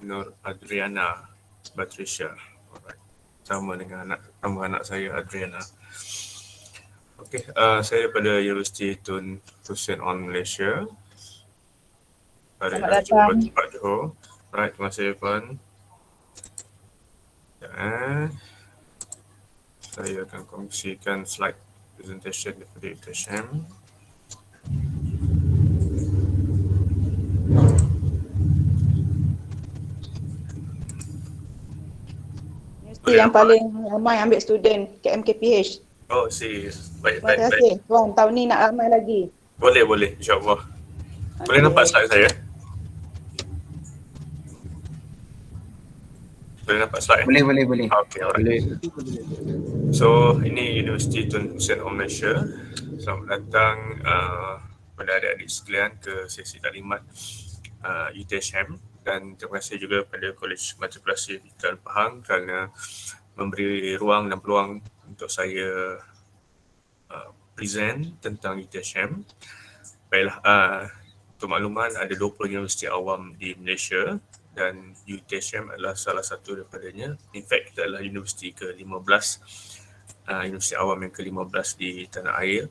Nur Adriana Patricia. Alright. Sama dengan anak saya Adriana. Okey, saya daripada Universiti Tun Hussein On Malaysia. Selamat datang. Tempat Johor. Alright, terima kasih Puan. Dan saya akan kongsikan slide presentation daripada UTSM. Universiti yang paling ramai ambil student KMKPH. Oh, baik. Terima kasih. Tuan, tahun ni nak ramai lagi. Boleh, insyaAllah. Boleh nampak slide saya? Boleh nampak slide? Boleh. Okay, alright. So, ini Universiti Tun Hussein On Malaysia. Selamat datang kepada adik-adik sekalian ke sesi taklimat UTSM, dan terima kasih juga kepada Kolej Matrikulasi Fikiran Pahang kerana memberi ruang dan peluang untuk saya present tentang UTSM. Baiklah, untuk makluman ada 20 universiti awam di Malaysia dan UTSM adalah salah satu daripadanya. In fact, kita adalah universiti ke-15, universiti awam yang ke-15 di tanah air.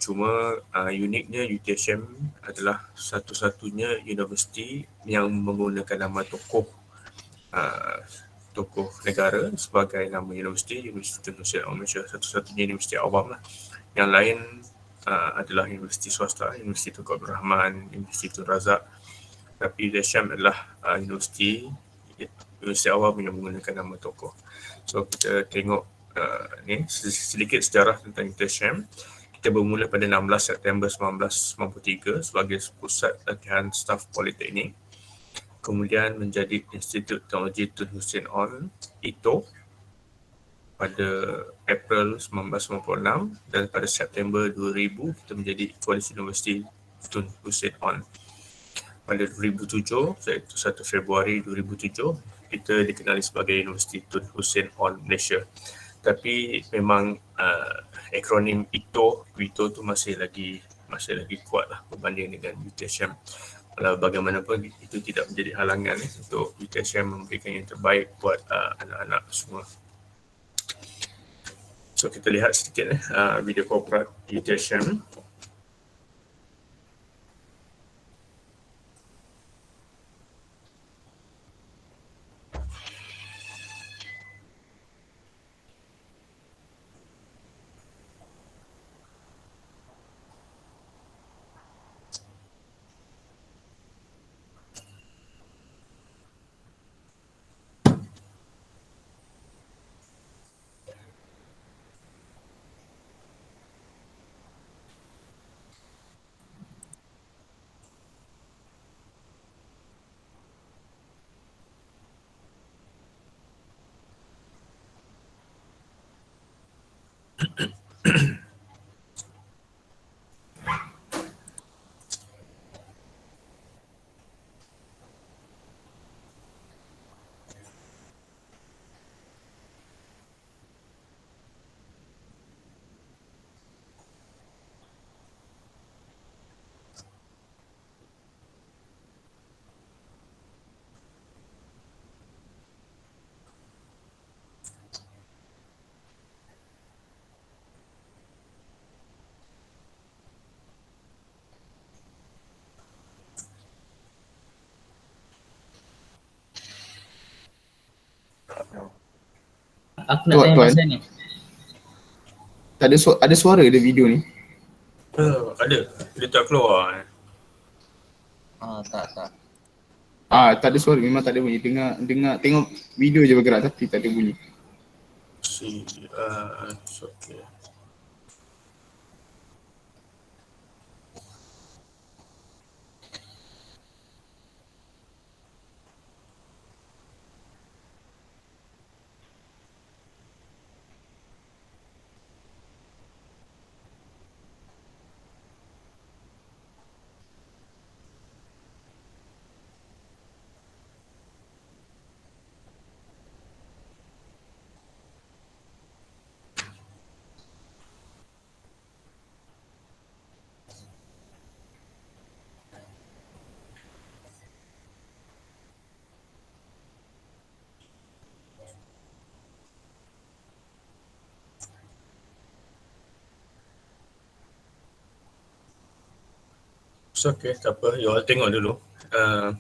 Cuma uniknya UTSM adalah satu-satunya universiti yang menggunakan nama tokoh negara sebagai nama universiti, Universiti Tun Hussein On Malaysia, satu-satunya universiti awam lah. Yang lain adalah universiti swasta, Universiti Tunku Abdul Rahman, Universiti Tun Razak. Tapi UTSM adalah universiti awam yang menggunakan nama tokoh. So kita tengok ni sedikit sejarah tentang UTSM. Kita bermula pada 16 September 1993 sebagai pusat latihan staf politeknik. Kemudian menjadi Institut Teknologi Tun Hussein On (ITO) pada April 1996, dan pada September 2000 kita menjadi Koalisi Universiti Tun Hussein On. Pada 2007, iaitu 1 Februari 2007, kita dikenali sebagai Universiti Tun Hussein On Malaysia. Tapi memang akronim ITO tu masih lagi kuat lah berbanding dengan UTSM. Walau bagaimanapun itu tidak menjadi halangan untuk UTSM memberikan yang terbaik buat anak-anak semua. So kita lihat sedikit video korporat UTSM. Aku nak tanya pasal ni. Ada suara ada video ni? Ada. Dia tak keluar. Tak. Tak ada suara, memang tak ada bunyi. Tengok video je bergerak tapi tak ada bunyi. Okay. So okay, tak apa, you all tengok dulu.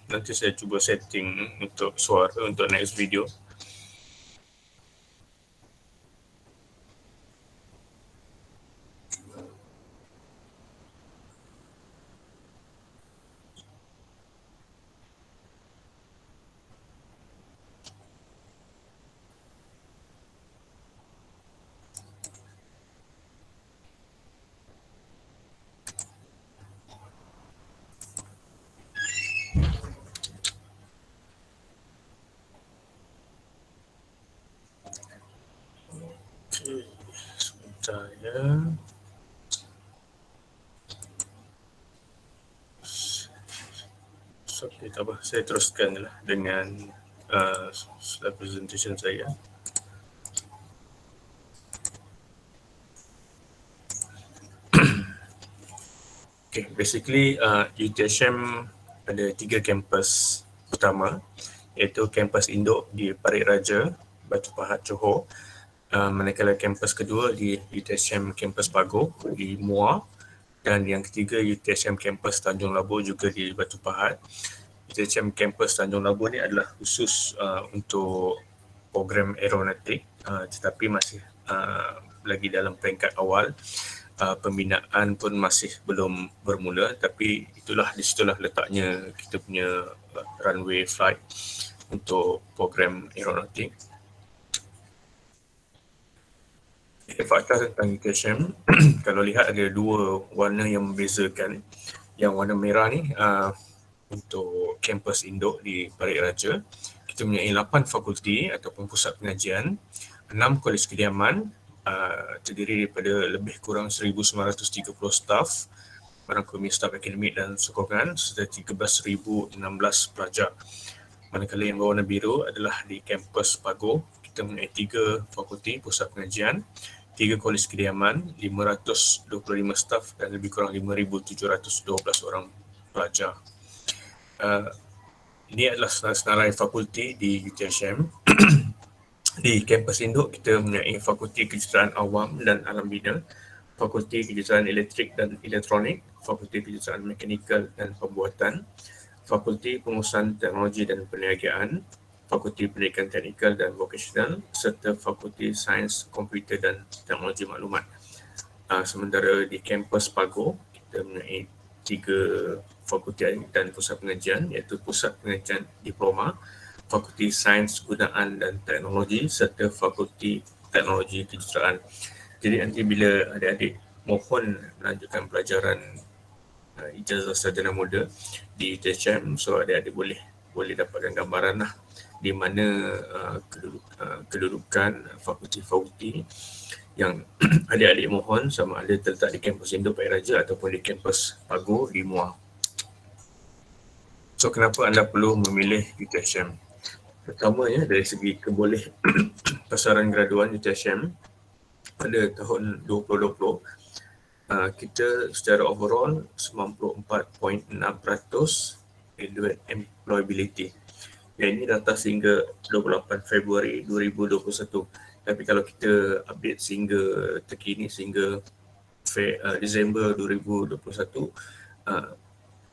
Nanti saya cuba setting untuk suara untuk next video. Okay, sebentar ya. So, okay, tak apa, saya teruskan lah dengan slide presentation saya. Okay, basically UTHM ada 3 kampus utama, iaitu kampus induk di Parit Raja, Batu Pahat, Johor. Manakala kampus kedua di UTHM kampus Pagoh di Muar, dan yang ketiga UTHM kampus Tanjung Labu juga di Batu Pahat. UTHM kampus Tanjung Labu ni adalah khusus untuk program aeronautik, tetapi masih lagi dalam peringkat awal. Pembinaan pun masih belum bermula, tapi di situlah letaknya kita punya runway flight untuk program aeronautik. Fakta tentang UTHM, kalau lihat ada 2 warna yang membezakan. Yang warna merah ni untuk kampus induk di Parit Raja, kita mempunyai 8 fakulti ataupun pusat pengajian, 6 kolej kediaman, terdiri daripada lebih kurang 1,930 staf, merangkumi staf akademik dan sokongan, serta 13,016 pelajar. Manakala yang berwarna biru adalah di kampus Pagoh, kita mempunyai 3 fakulti pusat pengajian, 3 kolej kediaman, 525 staf dan lebih kurang 5,712 orang pelajar. Ini adalah senarai fakulti di UTHM. Di kampus induk kita mempunyai Fakulti Kejuruteraan Awam dan Alam Bina, Fakulti Kejuruteraan Elektrik dan Elektronik, Fakulti Kejuruteraan Mekanikal dan Pembuatan, Fakulti Pengurusan Teknologi dan Perniagaan, Fakulti Pendidikan Teknikal dan Vokasional, serta Fakulti Sains Komputer dan Teknologi Maklumat. Sementara di kampus Pagoh kita mempunyai 3 fakulti dan pusat pengajian, iaitu Pusat Pengajian Diploma, Fakulti Sains Gunaan dan Teknologi serta Fakulti Teknologi Kejuruteraan. Jadi nanti bila adik-adik mohon melanjutkan pelajaran ijazah sarjana muda di UTHM, so adik-adik boleh dapatkan gambaran lah di mana kedudukan fakulti-fakulti yang adik-adik mohon, sama ada terletak di kampus induk Parit Raja ataupun di kampus Pagoh di Muar. So kenapa anda perlu memilih UTHM? Pertamanya dari segi pasaran graduan UTHM pada tahun 2020, kita secara overall 94.6% graduate employability. Dan ini data sehingga 28 Februari 2021. Tapi kalau kita update sehingga terkini, sehingga Disember 2021,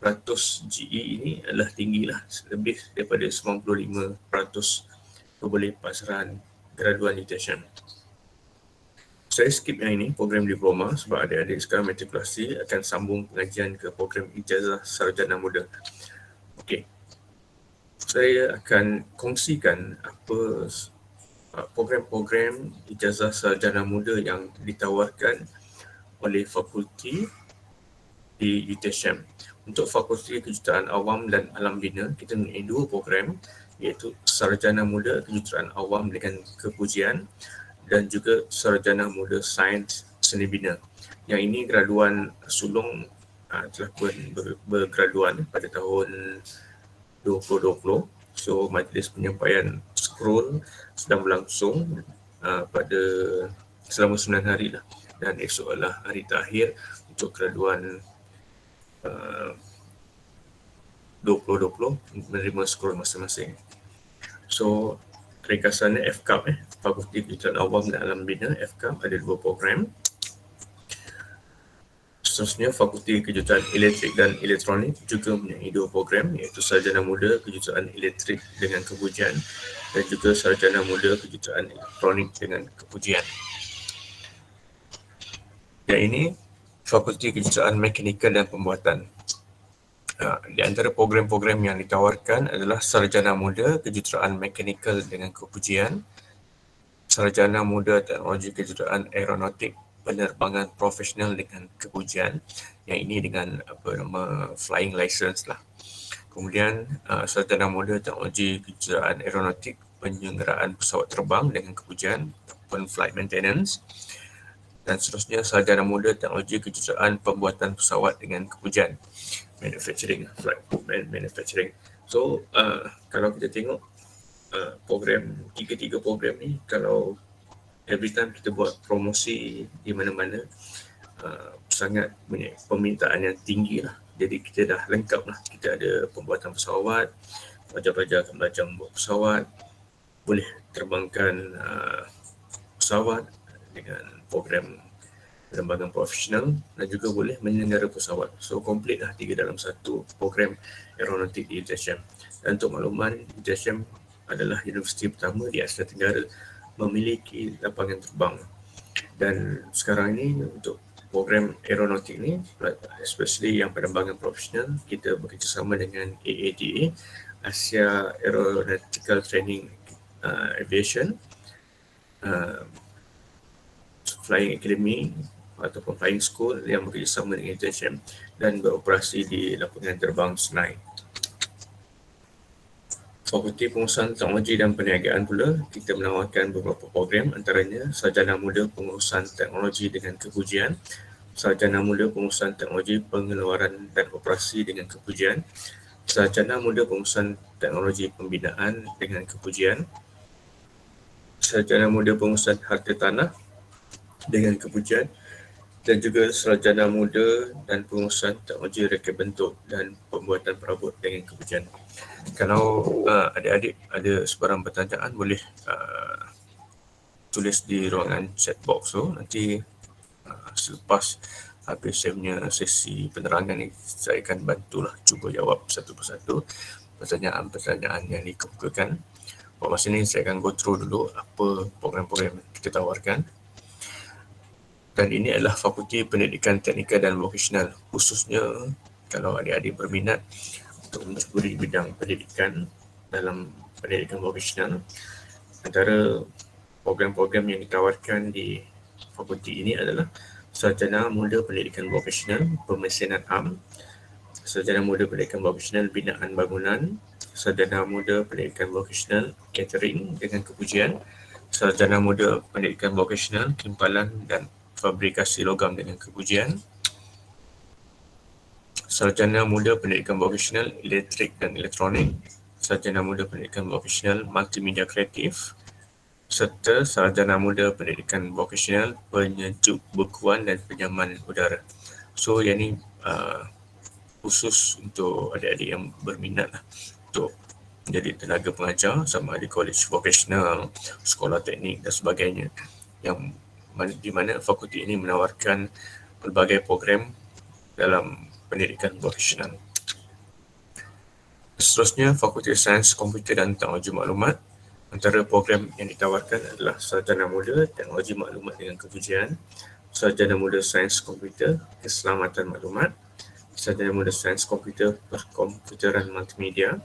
peratus GE ini adalah tinggilah, lebih daripada 95% perolehan pasaran graduan UTHM. Saya skip yang ini, program diploma, sebab adik-adik sekarang matrikulasi akan sambung pengajian ke program ijazah sarjana muda. Okey, saya akan kongsikan apa program-program ijazah sarjana muda yang ditawarkan oleh fakulti di UTHM. Untuk Fakulti Kejuruteraan Awam dan Alam Bina, kita mempunyai 2 program, iaitu Sarjana Muda Kejuruteraan Awam dengan Kepujian dan juga Sarjana Muda Sains Seni Bina. Yang ini graduan sulung telah pun bergraduan pada tahun 2020. So majlis penyampaian scroll sedang berlangsung pada selama 9 hari lah, dan esok adalah hari terakhir untuk graduan 2020 menerima skor masing-masing. So ringkasannya FKAP, Fakulti Kejuruteraan Awam dan Alam Bina, FKAP ada 2 program. Seterusnya, Fakulti Kejuruteraan Elektrik dan Elektronik juga mempunyai 2 program, iaitu Sarjana Muda Kejuruteraan Elektrik dengan Kepujian dan juga Sarjana Muda Kejuruteraan Elektronik dengan Kepujian. Dan ini Fakulti Kejuruteraan Mekanikal dan Pembuatan. Di antara program-program yang ditawarkan adalah Sarjana Muda Kejuruteraan Mekanikal dengan Kepujian, Sarjana Muda Teknologi Kejuruteraan Aeronautik Penerbangan Profesional dengan Kepujian, yang ini dengan flying license lah. Kemudian Sarjana Muda Teknologi Kejuruteraan Aeronautik Penyelenggaraan Pesawat Terbang dengan Kepujian ataupun Flight Maintenance, dan seterusnya Sarjana Muda Teknologi Kejuruteraan Pembuatan Pesawat dengan Kepujian, Manufacturing, Flight Manufacturing. So kalau kita tengok tiga program ni, kalau every time kita buat promosi di mana-mana, sangat permintaan yang tinggi lah. Jadi kita dah lengkap lah. Kita ada pembuatan pesawat, pelajar-pelajar akan belajar membuat pesawat, boleh terbangkan pesawat dengan program penerbangan profesional, dan juga boleh menyenggara pesawat. So complete lah 3 dalam 1 program aeronautik di UTSM. Dan untuk makluman, UTSM adalah universiti pertama di Asia Tenggara memiliki lapangan terbang. Dan sekarang ini untuk program aeronautik ni, especially yang penerbangan profesional, kita bekerjasama dengan AATA, Asia Aeronautical Training Aviation, Flying Academy ataupun Flying School yang bekerjasama dengan UTSM dan beroperasi di lapangan terbang Senai. Fakulti Pengurusan Teknologi dan Perniagaan pula, kita menawarkan beberapa program, antaranya Sarjana Muda Pengurusan Teknologi dengan Kepujian, Sarjana Muda Pengurusan Teknologi Pengeluaran dan Operasi dengan Kepujian, Sarjana Muda Pengurusan Teknologi Pembinaan dengan Kepujian, Sarjana Muda Pengurusan Harta Tanah dengan Kepujian, dan juga Sarjana Muda dan Pengurusan Teknologi Reka Bentuk dan Pembuatan Perabot dengan Kepujian. Kalau adik-adik ada sebarang pertanyaan, boleh tulis di ruangan chat box tu. Nanti selepas habis saya punya sesi penerangan ni, saya akan bantulah cuba jawab satu persatu pertanyaan-pertanyaan yang dikemukakan. Pada masa ni saya akan go through dulu apa program-program yang kita tawarkan. Dan ini adalah Fakulti Pendidikan Teknikal dan Vokasional, khususnya kalau adik-adik berminat untuk mencuburi bidang pendidikan dalam pendidikan vokasional. Antara program-program yang ditawarkan di fakulti ini adalah Sarjana Muda Pendidikan Vokasional Pemesanan Am, Sarjana Muda Pendidikan Vokasional Binaan Bangunan, Sarjana Muda Pendidikan Vokasional Catering dengan Kepujian, Sarjana Muda Pendidikan Vokasional Timpalan dan Fabrikasi Logam dengan Kepujian, Sarjana Muda Pendidikan Vokasional Elektrik dan Elektronik, Sarjana Muda Pendidikan Vokasional Multimedia Kreatif, serta Sarjana Muda Pendidikan Vokasional Penyejuk Bekuan dan Penyaman Udara. So yang ni khusus untuk adik-adik yang berminat lah untuk menjadi tenaga pengajar sama ada college vocational, sekolah teknik dan sebagainya, yang di mana fakulti ini menawarkan pelbagai program dalam pendidikan vokasional. Seterusnya, Fakulti Sains Komputer dan Teknologi Maklumat. Antara program yang ditawarkan adalah Sarjana Muda Teknologi Maklumat dengan Kepujian, Sarjana Muda Sains Komputer Keselamatan Maklumat, Sarjana Muda Sains Komputer Perkomputeran Multimedia,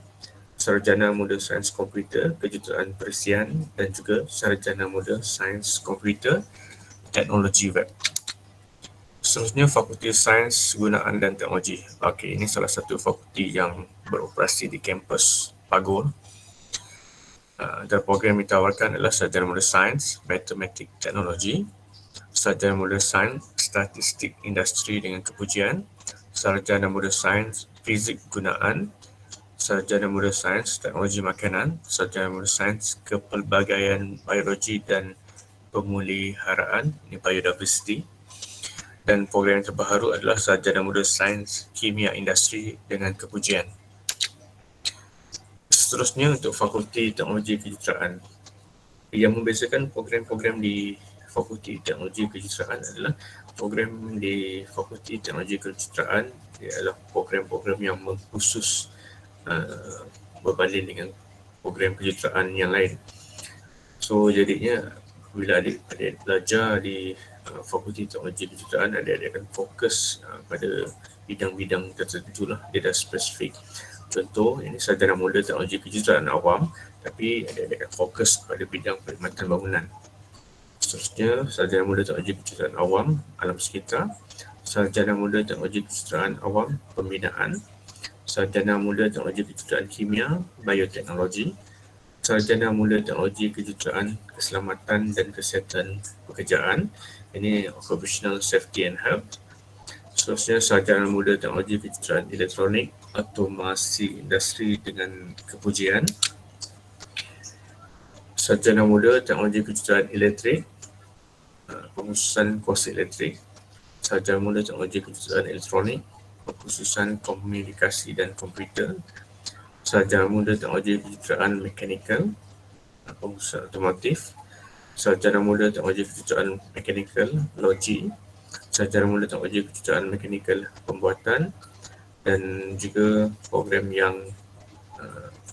Sarjana Muda Sains Komputer Kejuruteraan Perisian, dan juga Sarjana Muda Sains Komputer Teknologi Web. Seterusnya, Fakulti Sains Gunaan dan Teknologi. Okey, ini salah satu fakulti yang beroperasi di kampus Pagur. Dan program yang ditawarkan adalah Sarjana Muda Sains Matematik Teknologi, Sarjana Muda Sains Statistik Industri dengan Kepujian, Sarjana Muda Sains Fizik Gunaan, Sarjana Muda Sains Teknologi Makanan, Sarjana Muda Sains Kepelbagaian Biologi dan Pemeliharaan, ini Biodiversity. Dan program yang terbaru adalah Sarjana Muda Sains Kimia Industri dengan Kepujian. Seterusnya, untuk Fakulti Teknologi Kejuruteraan, yang membezakan program-program di Fakulti Teknologi Kejuruteraan adalah program di Fakulti Teknologi Kejuruteraan ialah program-program yang khusus berbanding dengan program kejuruteraan yang lain. So jadinya bila adik-adik belajar di Fakulti Teknologi Kejuruteraan, adik-adik akan fokus pada bidang-bidang tertentu lah, dia dah spesifik. Contoh, ini sarjana muda teknologi kejuruteraan awam, tapi adik-adik akan fokus pada bidang perkhidmatan bangunan. Seterusnya, sarjana muda teknologi kejuruteraan awam, alam sekitar, sarjana muda teknologi kejuruteraan awam, pembinaan, sarjana muda teknologi kejuruteraan kimia, bioteknologi, sarjana muda teknologi kejuruteraan keselamatan dan kesihatan pekerjaan, ini occupational safety and health. Seterusnya, sarjana muda teknologi kejuruteraan elektronik, otomasi industri dengan kepujian, sarjana muda teknologi kejuruteraan elektrik, pengkhususan kuasa elektrik, sarjana muda teknologi kejuruteraan elektronik, pengkhususan komunikasi dan komputer, sarjana muda teknologi kejuruteraan mekanikal, pengkhususan otomotif, sarjana muda teknologi kejuruteraan mekanikal logi, sarjana muda teknologi kejuruteraan mekanikal pembuatan, dan juga program yang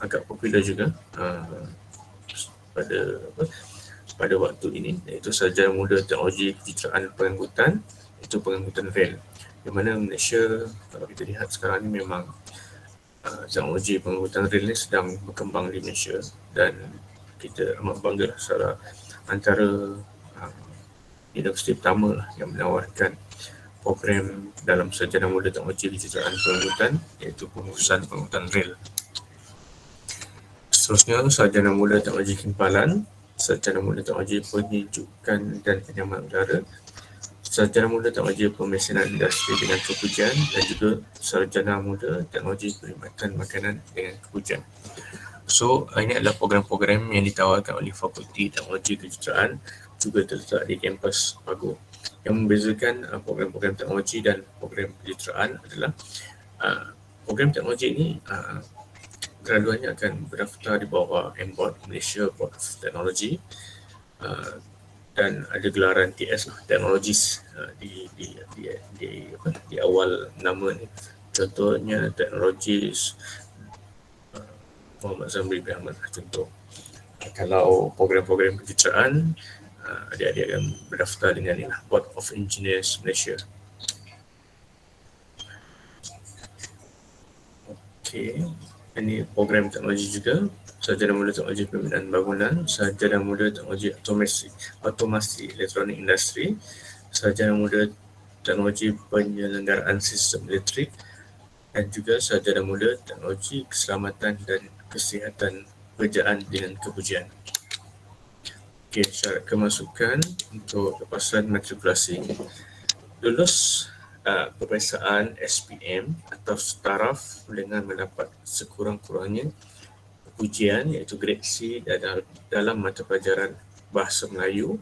agak popular juga pada waktu ini, iaitu sarjana muda teknologi kejuruteraan pengangkutan, iaitu pengangkutan rel, di mana Malaysia kalau kita lihat sekarang ini memang teknologi pengangkutan rel ini sedang berkembang di Malaysia, dan kita amat bangga secara antara universiti pertama lah yang menawarkan program dalam sarjana muda teknologi kejuruteraan pengangkutan, iaitu pengkhususan pengangkutan rel. Seterusnya, sarjana muda teknologi kimpalan, sarjana muda teknologi penyejukan dan penyaman udara, sarjana muda teknologi pemesanan industri dengan kepujian, dan juga sarjana muda teknologi perkhidmatan makanan dengan kepujian. So, ini adalah program-program yang ditawarkan oleh Fakulti Teknologi Kejuruteraan, juga terletak di kampus Paguh. Yang membezakan program-program teknologi dan program kejuruteraan adalah program teknologi ini graduannya akan berdaftar di bawah MBOT, Malaysia Board of Technology, dan ada gelaran TS lah, Technologies di awal nama ni. Contohnya Technologies Muhammad Zamri bin Ahmad contoh. Kalau program-program kejuruteraan, adik-adik akan berdaftar dengan ini lah, Board of Engineers Malaysia. Okey, ini program teknologi juga, sarjana muda teknologi pembinaan bangunan, sarjana muda teknologi otomasi elektronik industri, sarjana muda teknologi penyelenggaraan sistem elektrik, dan juga sarjana muda teknologi keselamatan dan kesihatan pekerjaan dengan kepujian. Okey, syarat kemasukan untuk lepasan matrikulasi. Lulus peperiksaan SPM atau taraf dengan mendapat sekurang-kurangnya ujian iaitu grade C dalam mata pelajaran Bahasa Melayu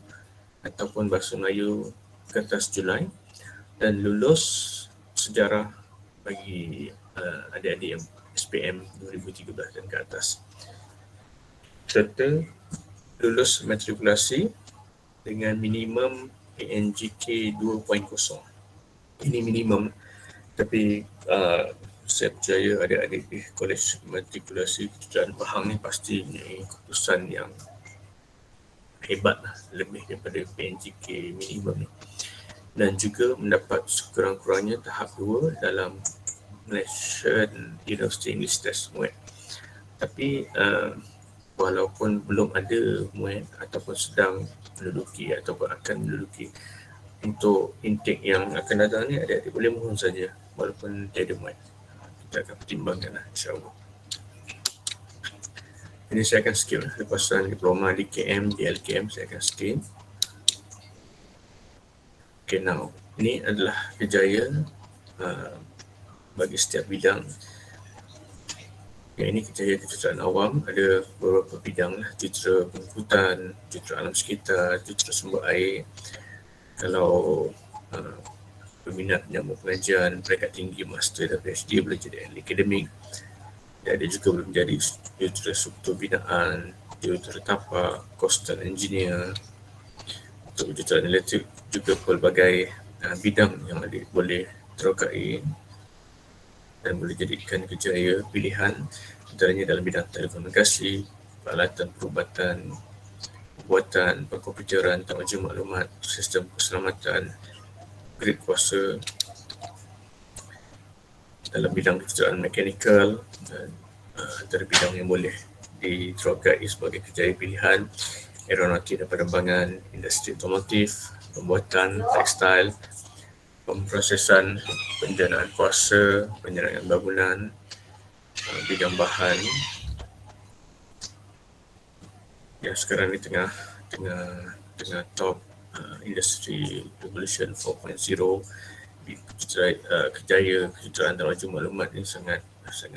ataupun Bahasa Melayu kertas Julai, dan lulus sejarah bagi adik-adik yang SPM 2013 dan ke atas, serta lulus matrikulasi dengan minimum PNGK 2.0. Ini minimum, tapi saya percaya adik-adik di Kolej Matrikulasi Kejuruteraan Pahang ni pasti mempunyai keputusan yang hebat lah, lebih daripada PNGK minimum ni, dan juga mendapat sekurang-kurangnya tahap 2 dalam Malaysian University English Test MUET. Tapi walaupun belum ada MUET ataupun sedang menduduki ataupun akan menduduki, untuk intake yang akan datang ni adik-adik boleh mohon saja walaupun tiada MUET. Kita akan pertimbangkan lah, insyaAllah. Ini saya akan skip lah, lepasan diploma di KM, di LKM saya akan skip. Okay, now ini adalah kejayaan bagi setiap bidang. Yang ini kejayaan kejuruteraan awam, ada beberapa bidang lah, jurutera pengangkutan, jurutera alam sekitar, jurutera sumber air. Kalau peminat menyambung pengajian peringkat tinggi master dan PhD boleh jadi ahli akademik. Dan ada juga boleh menjadi jurutera struktur binaan, jurutera tapak, coastal engineer. untuk kejuruteraan elektrik juga pelbagai bidang yang boleh terokai dan boleh jadikan kerjaya pilihan, antaranya dalam bidang telekomunikasi, peralatan perubatan, pembuatan, perkomputeran, teknologi maklumat, sistem keselamatan, grid kuasa, dalam bidang kejuruteraan mekanikal dan antara bidang yang boleh diterokai sebagai kerjaya pilihan, aeronautik dan penerbangan, industri otomotif, pembuatan, tekstil, pemprosesan, penjanaan kuasa, penyerangan bangunan, bidang bahan yang sekarang ni tengah top industri revolution 4.0. Kerjaya kejuruteraan teknologi maklumat ni sangat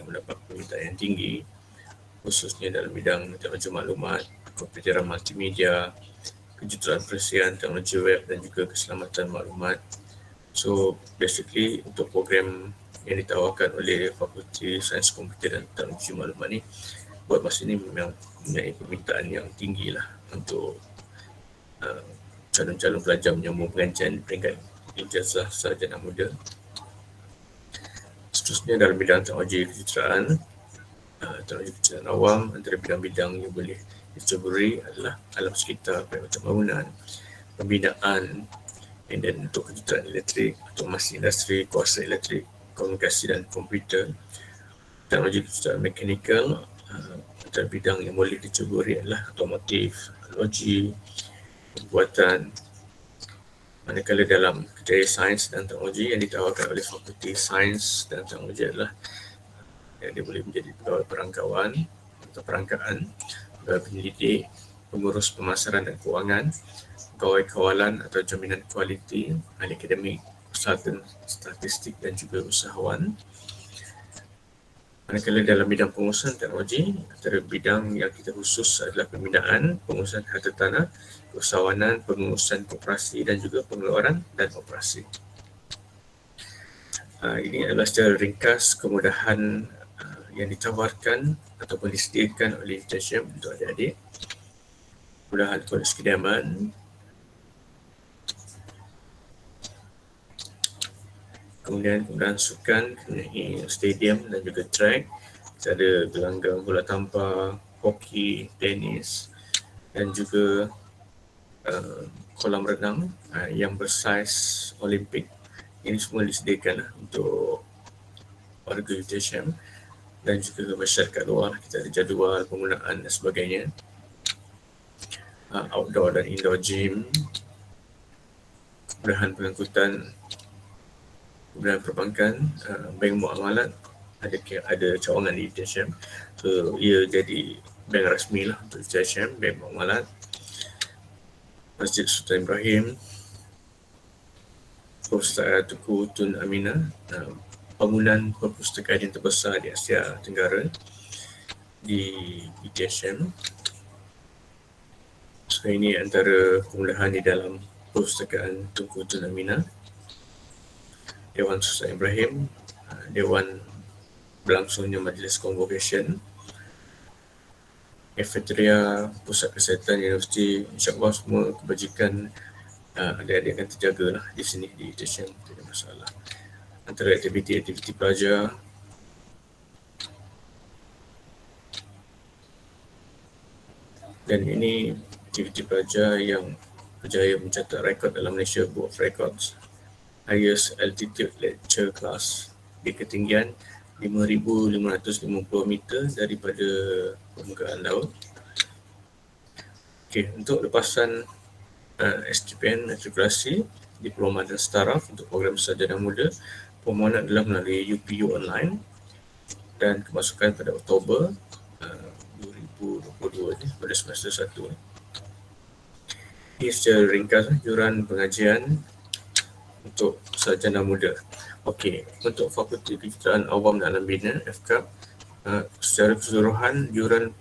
mendapat permintaan yang tinggi, khususnya dalam bidang teknologi maklumat, komputeran multimedia, kejuruteraan perisian, teknologi web dan juga keselamatan maklumat. So basically untuk program yang ditawarkan oleh Fakulti Sains Komputer dan Teknologi Maklumat ni buat masa ni memang mempunyai permintaan yang tinggi lah untuk calon-calon pelajar menyambung pengajian peringkat ijazah sarjana muda. Seterusnya dalam bidang teknologi kejuruteraan, teknologi kejuruteraan awam, antara bidang-bidang yang boleh diceburi adalah alam sekitar, perawatan bangunan, pembinaan, dan untuk kejuruteraan elektrik, otomasi industri, kuasa elektrik, komunikasi dan komputer. Teknologi kejuruteraan mekanikal, antara bidang yang boleh diceburi adalah otomotif, teknologi, pembuatan. Manakala dalam kerjaya sains dan teknologi yang ditawarkan oleh Fakulti Sains dan Teknologi adalah dia boleh menjadi pegawai perangkawan atau perangkaan, pegawai penyelidik, pengurus pemasaran dan kewangan, pegawai kawalan atau jaminan kualiti, ahli akademik, konsultan statistik dan juga usahawan. Manakala dalam bidang pengurusan teknologi, antara bidang yang kita khusus adalah pembinaan, pengurusan harta tanah, keusahawanan, pengurusan koperasi dan juga pengeluaran dan operasi. Ini adalah secara ringkas kemudahan yang ditawarkan ataupun disediakan oleh TSM untuk adik-adik. Kemudahan kolej kediaman, kemudian kemudahan sukan, stadium dan juga track. Kita ada gelanggang bola tampar, hoki, tenis dan juga kolam renang yang bersaiz Olimpik. Ini semua disediakan untuk warga UTSM dan juga masyarakat luar. Kita ada jadual penggunaan dan sebagainya. Outdoor dan indoor gym, kemudahan pengangkutan, kemudahan perbankan, bank muamalat, ada cawangan di UTSM. So ia jadi bank rasmi lah untuk UTSM, bank muamalat. Masjid Sultan Ibrahim, Perpustakaan Tunku Tun Aminah, bangunan perpustakaan yang terbesar di Asia Tenggara di UTSM. So ini antara kemudahan di dalam Perpustakaan Tunku Tun Aminah. Dewan Sultan Ibrahim, Dewan berlangsungnya Majlis Convocation, kafeteria, pusat kesihatan universiti, insyaAllah semua kebajikan adik-adik akan terjaga lah di sini di UTSM, tidak ada masalah. Antara aktiviti-aktiviti pelajar, dan ini aktiviti pelajar yang berjaya mencatat rekod dalam Malaysia Book of Records, highest altitude lecture class di ketinggian 5,550 meter daripada permukaan laut. Okey, untuk lepasan STPN matrikulasi, diploma dan staraf untuk program sarjana muda, permohonan adalah melalui UPU online dan kemasukan pada Oktober 2022 ni, pada semester 1 ni. Ini secara ringkas jururan pengajian untuk sarjana muda. Okey, untuk Fakulti Kejuruteraan Awam dan Alam Bina FKAP, secara keseluruhan jururan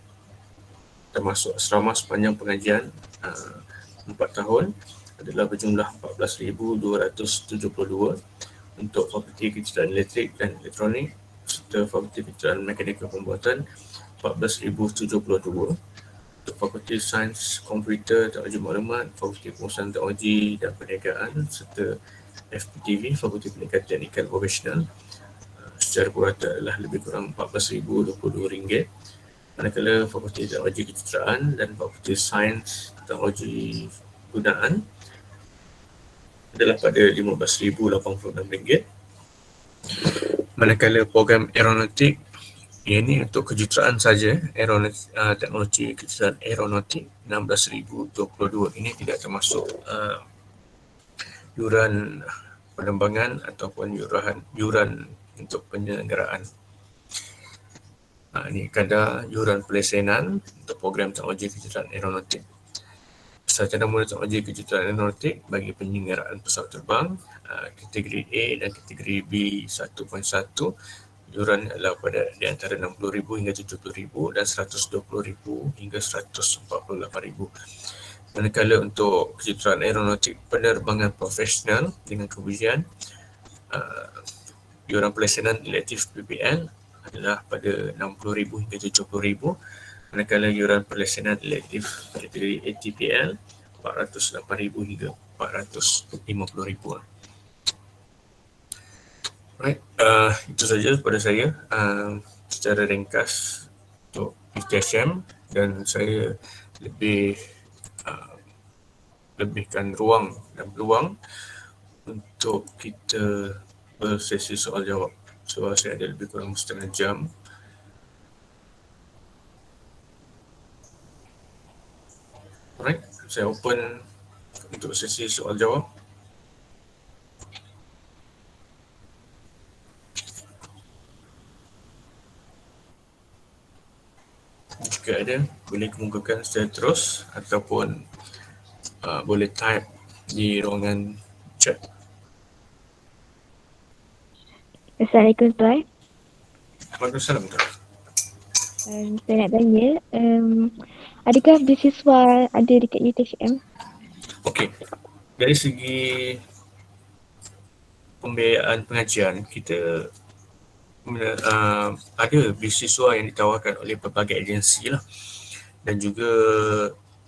termasuk asrama sepanjang pengajian 4 tahun adalah berjumlah 14,272 untuk Fakulti Kejuruteraan Elektrik dan Elektronik serta Fakulti Kejuruteraan Mekanikal Pembuatan 14,072. Untuk Fakulti Sains Komputer, Teknologi Maklumat, Fakulti Pengurusan Teknologi dan Perniagaan serta FPTV, Fakulti Pendidikan Teknikal Profesional. Secara purata adalah lebih kurang RM14,022. Manakala Fakulti Teknologi Kejuruteraan dan Fakulti Sains Teknologi Gunaan adalah pada RM15,086. Manakala program aeronautik, ini untuk kejuruteraan saja, teknologi kejuruteraan aeronautik RM16,022. Ini tidak termasuk yuran penerbangan ataupun yuran untuk penyelenggaraan. Ini kadar yuran pelesenan untuk program teknologi kejuruteraan aeronautik. Sarjana Muda Teknologi Kejuruteraan Aeronautik bagi penyelenggaraan pesawat terbang kategori A dan kategori B 1.1, yuran adalah pada di antara RM60,000 hingga RM70,000 dan RM120,000 hingga RM148,000. Manakala untuk kejuruteraan aeronautik penerbangan profesional dengan kemudian yuran pelesenan elektif PPL adalah pada RM60,000 hingga RM70,000. Manakala yuran pelesenan elektif kategori ATPL RM408,000 hingga RM450,000. Right, itu saja daripada saya secara ringkas untuk UTSM, dan saya lebihkan ruang dan peluang untuk kita bersesi soal jawab. So saya ada lebih kurang setengah jam. Alright, saya open untuk sesi soal jawab. Jika ada, boleh kemukakan secara terus ataupun boleh type di ruangan chat. Assalamualaikum Tuan. Waalaikumsalam. Saya nak tanya, adakah beasiswa ada dekat UTSM? Okey, dari segi pembiayaan pengajian, kita ada beasiswa yang ditawarkan oleh pelbagai agensi lah, dan juga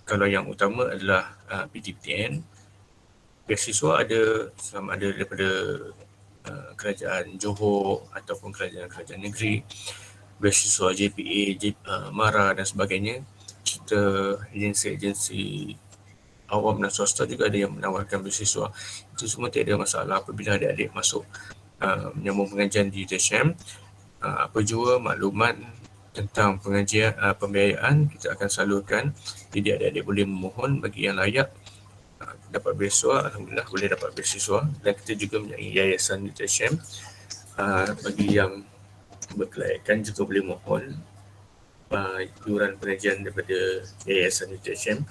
kalau yang utama adalah PTPTN. Beasiswa ada sama ada daripada kerajaan Johor ataupun kerajaan negeri, beasiswa JPA, MARA dan sebagainya. Serta agensi-agensi awam dan swasta juga ada yang menawarkan beasiswa. Itu semua tiada masalah apabila adik-adik masuk menyambung pengajian di UTSM. Apa jua maklumat tentang pengajian, pembiayaan kita akan salurkan. Jadi adik-adik boleh memohon bagi yang layak dapat beasiswa. Alhamdulillah boleh dapat beasiswa, dan kita juga mempunyai yayasan UTSM. Bagi yang berkelayakan juga boleh mohon yuran pengajian daripada yayasan UTSM.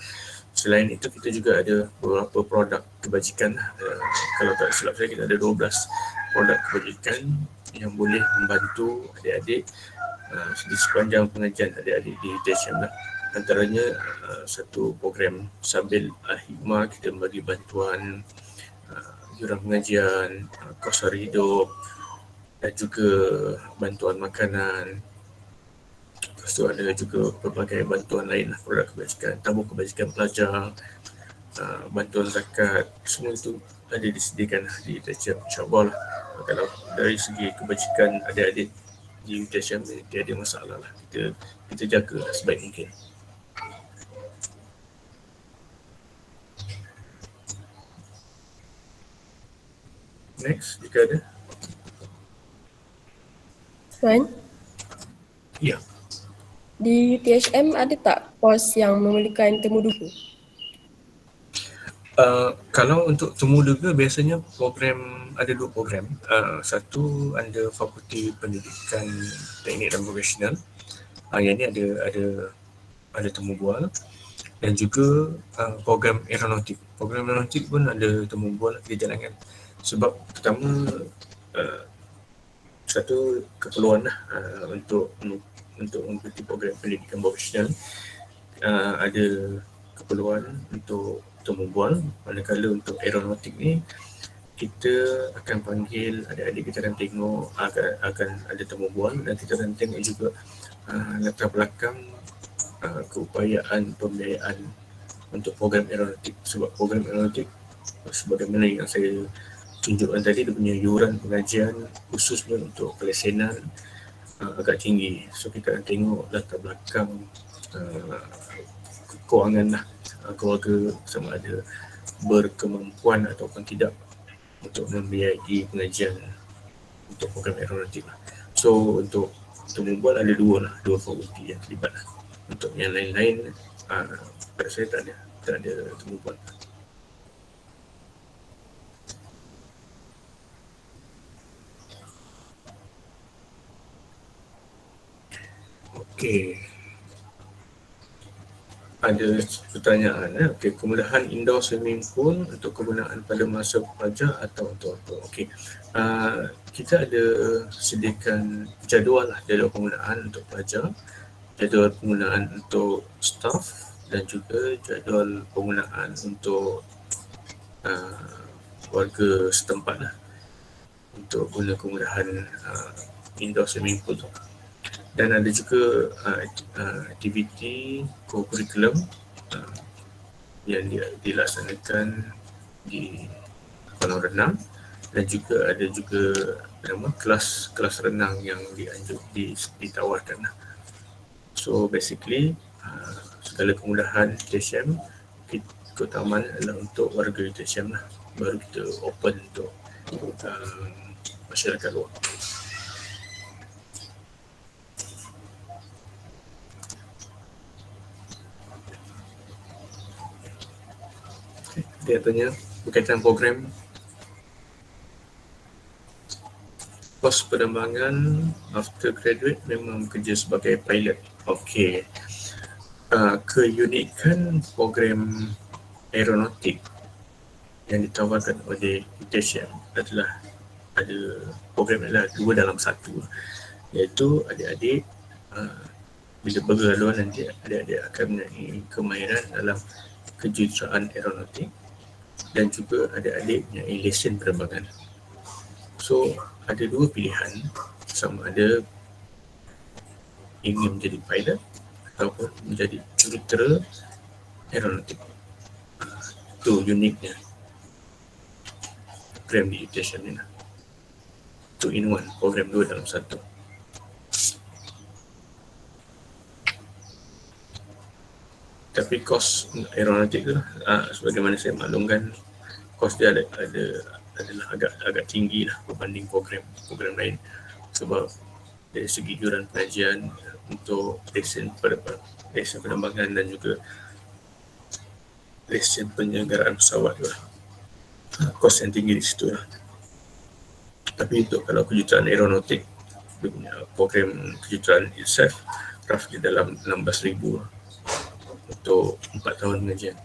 Selain itu kita juga ada beberapa produk kebajikan. Kalau tak silap saya, kita ada 12 produk kebajikan yang boleh membantu adik-adik di sepanjang pengajian adik-adik di UTSM lah. Antaranya satu program Sabil Al-Hikmah, kita membagi bantuan yuran pengajian, kos hari hidup dan juga bantuan makanan. Lepas tu ada juga pelbagai bantuan lain lah, produk kebajikan, tabung kebajikan pelajar, bantuan zakat, semua itu ada disediakan di UTSM, insyaAllah lah. Kalau dari segi kebajikan adik-adik di UTSM tiada masalah lah, kita jaga sebaik mungkin. Next, jika ada. Tuan, Ya. di UTSM ada tak kos yang memerlukan temu duga? Kalau untuk temu duga, biasanya ada dua program. Satu under Fakulti Pendidikan Teknik dan Profesional. Yang ini ada temu bual, dan juga program aeronautik. Program aeronautik pun ada temu bual kita jalankan. Sebab pertama satu keperluan lah untuk mengikuti program pendidikan profesional, ada keperluan untuk temu bual. Manakala untuk aeronautik ni kita akan panggil adik-adik, kita akan tengok, akan ada temu bual, dan kita akan tengok juga latar belakang keupayaan pembiayaan untuk program aeronautik. Sebab program aeronautik sebagaimana yang saya tunjukkan tadi, dia punya yuran pengajian khususnya untuk pelesenan agak tinggi. So kita akan tengok latar belakang kewangan lah keluarga sama ada berkemampuan ataupun tidak untuk membiayai pengajian untuk program aeronautik lah. So untuk membuat ada dua fakulti yang terlibat lah. Untuk yang lain-lain pada saya tak ada kemampuan. Okey. Ada pertanyaan. Okey, kemudahan indoor swimming pool untuk kegunaan pada masa pelajar atau untuk apa? Okey. Kita ada sediakan jadual penggunaan untuk pelajar, jadual penggunaan untuk staff dan juga jadual penggunaan untuk warga setempat lah untuk guna kemudahan indoor swimming pool tu. Dan ada juga aktiviti co-curriculum yang dilaksanakan di kolam renang, dan juga ada kelas renang yang ditawarkan. So basically segala kemudahan UTSM, keutamaan adalah untuk warga UTSM lah, baru kita open untuk masyarakat luar. Dia tanya berkaitan program kos penerbangan after graduate memang bekerja sebagai pilot. Okey. Keunikan program aeronautik yang ditawarkan oleh UTSM adalah program adalah 2 dalam 1, iaitu adik-adik bila berlaluan nanti adik-adik akan mempunyai kemahiran dalam kejuruteraan aeronautik dan juga adik-adik mempunyai lesen penerbangan. So ada 2 pilihan, sama ada ingin menjadi pilot ataupun menjadi jurutera aeronautik. Itu uniknya program di UTSM ni lah. 2 in 1, program 2 dalam 1. Tapi kos aeronautik tu sebagaimana saya maklumkan, kos dia adalah agak tinggi lah berbanding program lain, sebab dari segi yuran pengajian untuk lesen penerbangan dan juga lesen penyelenggaraan pesawat tu lah, kos yang tinggi di situ lah. Tapi untuk kalau kejuruteraan aeronautik, dia punya program kejuruteraan itself roughly dalam 16,000 untuk 4 tahun pengajian.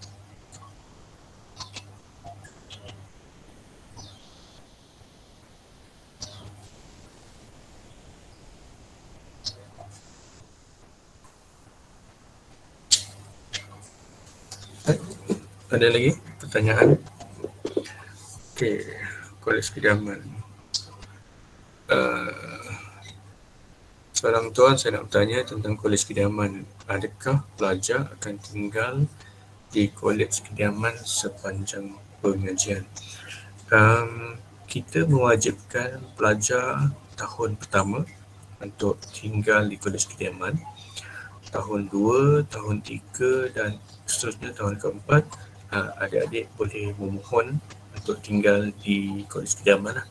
Ada lagi pertanyaan? Okey, Kolej Kediaman. Seorang tuan, saya nak bertanya tentang Kolej Kediaman. Adakah pelajar akan tinggal di Kolej Kediaman sepanjang pengajian? Kita mewajibkan pelajar tahun pertama untuk tinggal di Kolej Kediaman. Tahun 2, tahun 3 dan seterusnya tahun keempat, adik-adik boleh memohon untuk tinggal di Kolej Kediaman lah.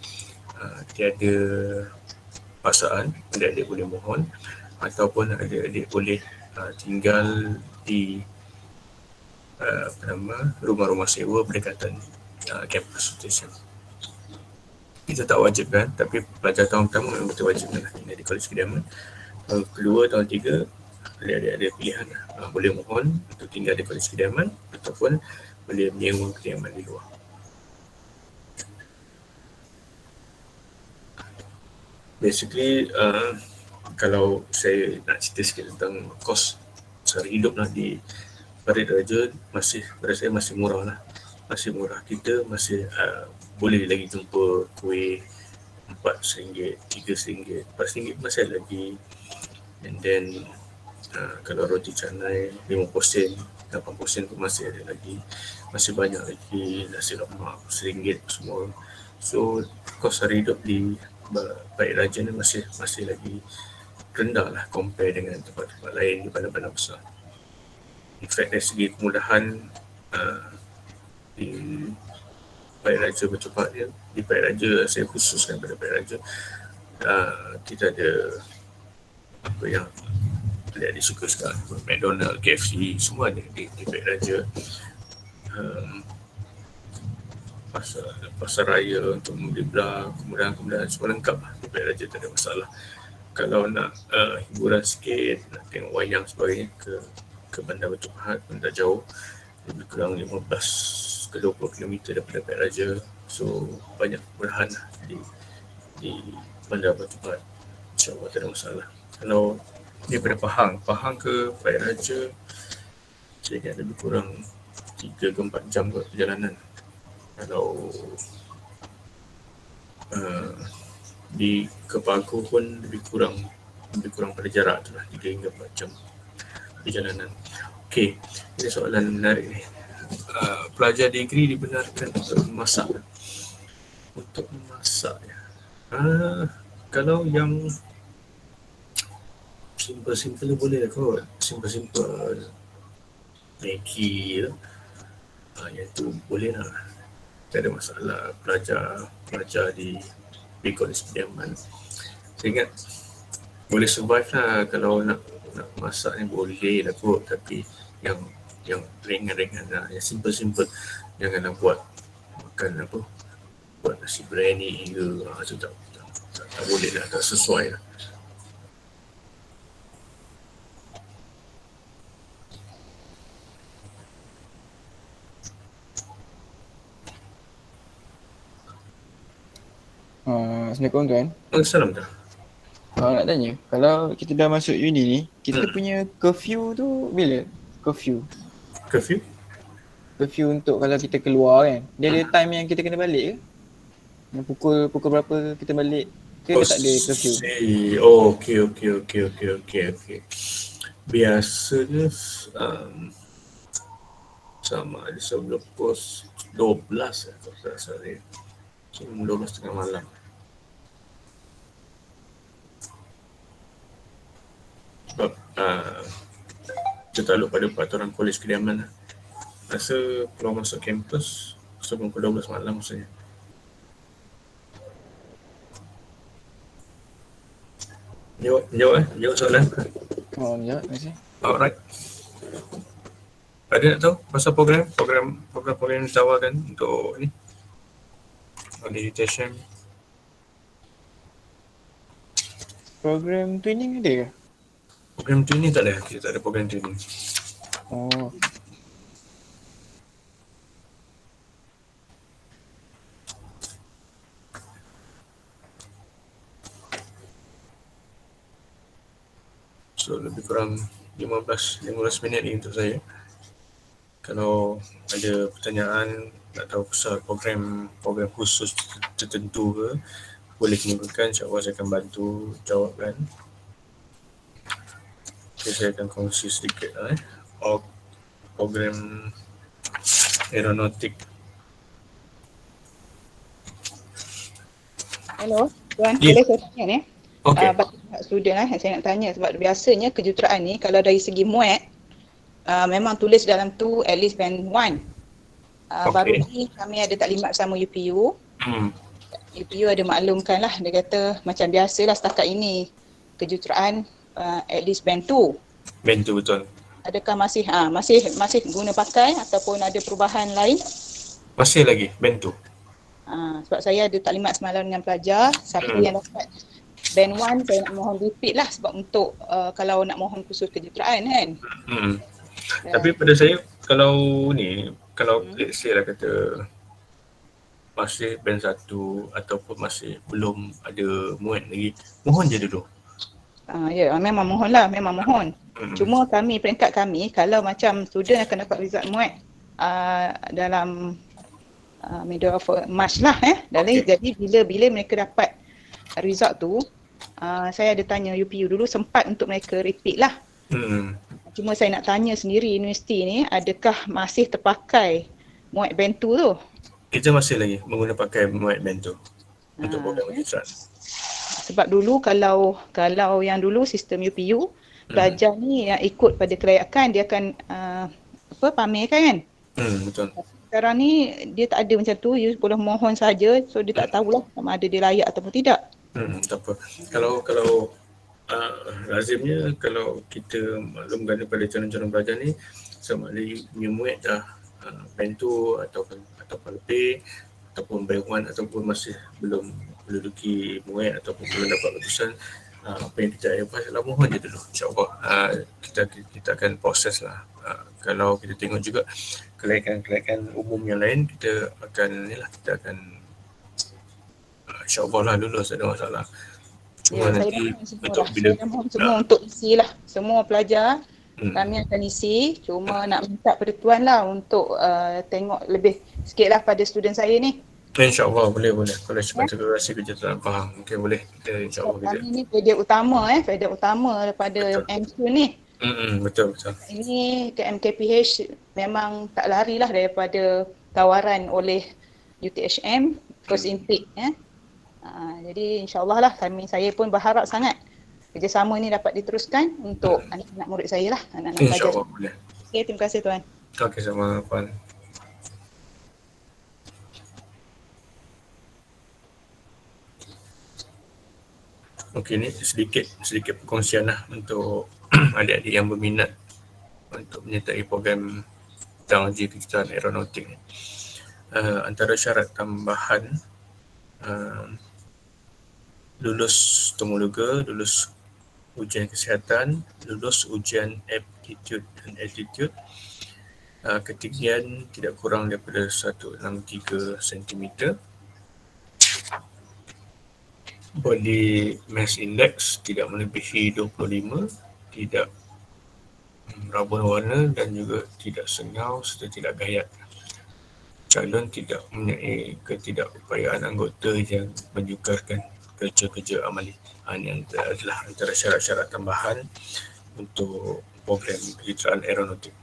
Tiada paksaan, adik-adik boleh mohon, ataupun adik-adik boleh tinggal di rumah-rumah sewa berdekatan kampus UTSM. Kita tak wajibkan, tapi pelajar tahun pertama memang kita wajibkan tinggal di Kolej Kediaman. Tahun kedua, tahun 3, adik-adik ada pilihan boleh mohon untuk tinggal di Kolej Kediaman ataupun boleh menyewa kediaman di luar. Basically, kalau saya nak cerita sikit tentang kos sehari hidup lah di Parit Raja, pada saya masih murah lah. Masih murah. Kita masih boleh lagi jumpa kuih RM4, RM3, RM4 masih lagi. And then Kalau roti canai 50%, 80% pun masih ada lagi, masih banyak lagi nasi lemak RM1 semua. So kos hari hidup di Baik Raja ni masih lagi rendah lah compare dengan tempat-tempat lain di bandar-bandar besar. In fact dari segi kemudahan di Baik Raja bercepat dia, di Baik Raja saya khususkan pada Baik Raja, kita ada apa yang dia disuka sekarang, McDonald, KFC, semua ada di Baik Raja. Pasar raya untuk membeli belah, kemudahan semua lengkap lah di Baik Raja, tak ada masalah. Kalau nak hiburan sikit, nak tengok wayang sebagainya ke Bandar Batu Pahat pun tak jauh, lebih kurang 15 ke 20 km daripada Baik Raja. So banyak kemudahan lah di Bandar Batu Pahat, insyaAllah tak ada masalah. Kalau daripada Pahang ke Baik Raja, saya ingat lebih kurang 3 ke 4 jam buat perjalanan. Kalau di Kepagu pun lebih kurang pada jarak tu lah, 3 hingga 4 jam perjalanan. Okey, ini soalan menarik ni. Pelajar degree dibenarkan untuk memasak? Untuk memasak ya. Kalau yang simple boleh lah kot. Simple Maggi lah. Yang tu boleh lah. Tak ada masalah. Pelajar di College Kediaman. Saya ingat boleh survive lah. Kalau nak masak ni boleh lah kot. Tapi yang ringan-ringan lah. Yang simple. Janganlah buat makan apa, buat nasi biryani ke. Itu tak boleh lah. Tak sesuai lah. Assalamualaikum tuan. Salam dah. Nak tanya, kalau kita dah masuk uni ni, kita punya curfew tu bila? Curfew untuk kalau kita keluar kan, dia ada time yang kita kena balik ke? Yang pukul berapa kita balik ke dia tak ada curfew? Okey. Biasanya sama ada sebelum pos 12 lah kalau tak salah. Sebelum 12:30 malam. Sebab kita takluk pada peraturan Kolej Kediaman lah. Rasa keluar masuk kampus sebelum pukul 12 malam maksudnya. Jawab soalan. Ya, terima kasih. Alright. Ada nak tahu pasal program yang ditawarkan untuk ni? Meditation. Program training ada ke? Program training tak ada. Kita tak ada program training. Oh. So lebih kurang 15 minit ni untuk saya. Kalau ada pertanyaan, nak tahu pasal program khusus tertentu ke, boleh kemukakan, insyaAllah saya akan bantu jawabkan. Okay, saya akan kongsi sedikit program aeronautik. Hello, Tuan. Yeah. Boleh saya tanya ni? Okay. Bagi student lah yang saya nak tanya, sebab biasanya kejuruteraan ni kalau dari segi muat memang tulis dalam tu at least band 1. Baru ni kami ada taklimat sama UPU. UPU ada maklumkan lah, dia kata macam biasalah setakat ini kejuruteraan at least band 2. Band 2 betul. Adakah masih guna pakai ataupun ada perubahan lain? Masih lagi band 2. Sebab saya ada taklimat semalam dengan pelajar, siapa yang dapat band 1 saya nak mohon repeat lah, sebab untuk kalau nak mohon khusus kejuruteraan kan. Tapi pada saya kalau let's say lah kata masih band 1 ataupun masih belum ada muat lagi, mohon je dulu. Ya, memang mohon. Cuma peringkat kami kalau macam student akan dapat result muat dalam middle of March lah Jadi bila mereka dapat result tu, saya ada tanya UPU dulu, sempat untuk mereka repeat lah. Cuma saya nak tanya sendiri universiti ni adakah masih terpakai muat bantu tu? Kita masih lagi menggunakan pakai muat bantu untuk program kejayaan. Sebab dulu kalau yang dulu sistem UPU, pelajar ni yang ikut pada kelayakan dia akan pamerkan kan? Betul. Sekarang ni dia tak ada macam tu, you boleh mohon saja, so dia tak tahulah sama ada dia layak ataupun tidak. Tak apa. Kalau lazimnya kalau kita maklumkan kepada calon-calon pelajar ni sama ada you muat dah bantu ataupun lebih ataupun B1 ataupun masih belum menduduki muat ataupun belum dapat keputusan, apa yang kita advise adalah mohon je dulu, insyaAllah kita akan proses lah. Kalau kita tengok juga kelayakan umum yang lain, kita akan insyaAllah lah lulus, tak ada masalah. Cuma nanti untuk bila saya mohon semua untuk isi lah, semua pelajar kami akan isi, cuma nak minta pada tuan lah untuk tengok lebih sikit lah pada student saya ni. InsyaAllah boleh. Kalau integrasi kerja tak faham, mungkin boleh kita insyaAllah kita. Kami ni faedah utama daripada MQ ni. Betul. Ini ke MKPH memang tak lari lah daripada tawaran oleh UTHM first intake. Jadi insyaAllah lah saya pun berharap sangat kerjasama ni dapat diteruskan untuk anak-anak murid saya lah, anak-anak pelajar. InsyaAllah boleh. Okay, terima kasih tuan. Okey, sama Puan. Okey, ni sedikit perkongsian lah untuk adik-adik yang berminat untuk menyertai program teknologi kejuruteraan aeronautik ni. Antara syarat tambahan lulus Tomologa, lulus ujian kesihatan, lulus ujian aptitude dan altitude, ketinggian tidak kurang daripada 163 cm, body mass index tidak melebihi 25, tidak rabun warna dan juga tidak sengau serta tidak gayat. Calon tidak mempunyai ketidakupayaan anggota yang menyukarkan kerja-kerja amali. Ini adalah antara syarat-syarat tambahan untuk program kejuruteraan aeronautik.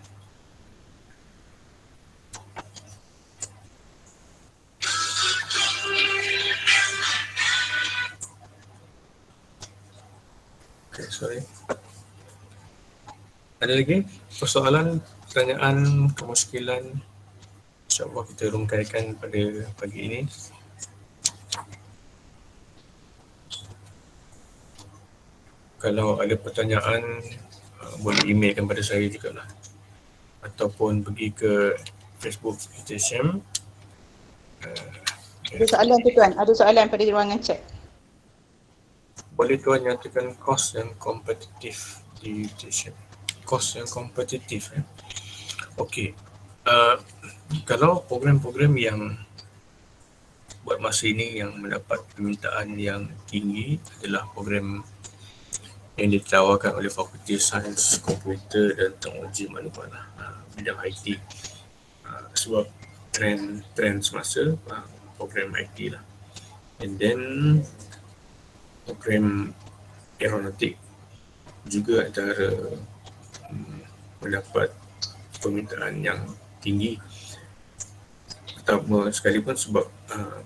Sorry. Ada lagi persoalan, pertanyaan, kemuskilan? InsyaAllah kita rungkaikan pada pagi ini. Kalau ada pertanyaan, boleh emailkan pada saya juga lah. Ataupun pergi ke Facebook UTHM. Ada soalan tu tuan? Ada soalan pada ruangan chat? Boleh tuan nyatakan kos yang kompetitif di UTHM? Kos yang kompetitif. Okey. Kalau program-program yang buat masa ini yang mendapat permintaan yang tinggi adalah program yang ditawarkan oleh Fakulti Sains Komputer dan Teknologi Maklumat, bidang IT. Sebab trend semasa program IT lah. And then program aeronautik juga antara mendapat permintaan yang tinggi. Pertama sekali pun sebab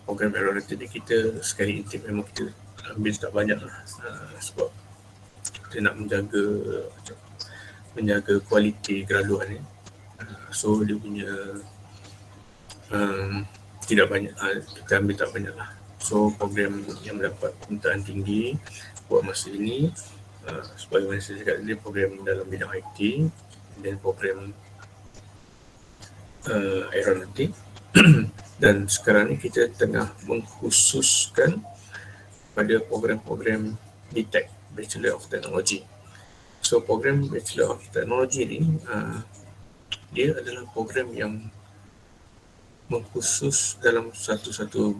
program aeronautik ni kita sekali intake memang kita ambil tak banyak lah. Sebab kita nak menjaga kualiti graduan ni. So dia punya tidak banyak, kita ambil tak banyak lah. So program yang mendapat permintaan tinggi buat masa ini, sebagaimana saya cakap tadi, program dalam bidang IT dan program aeronautik. Dan sekarang ni kita tengah mengkhususkan pada program-program BTech, Bachelor of Technology. So program Bachelor of Technology ni dia adalah program yang mengkhusus dalam satu-satu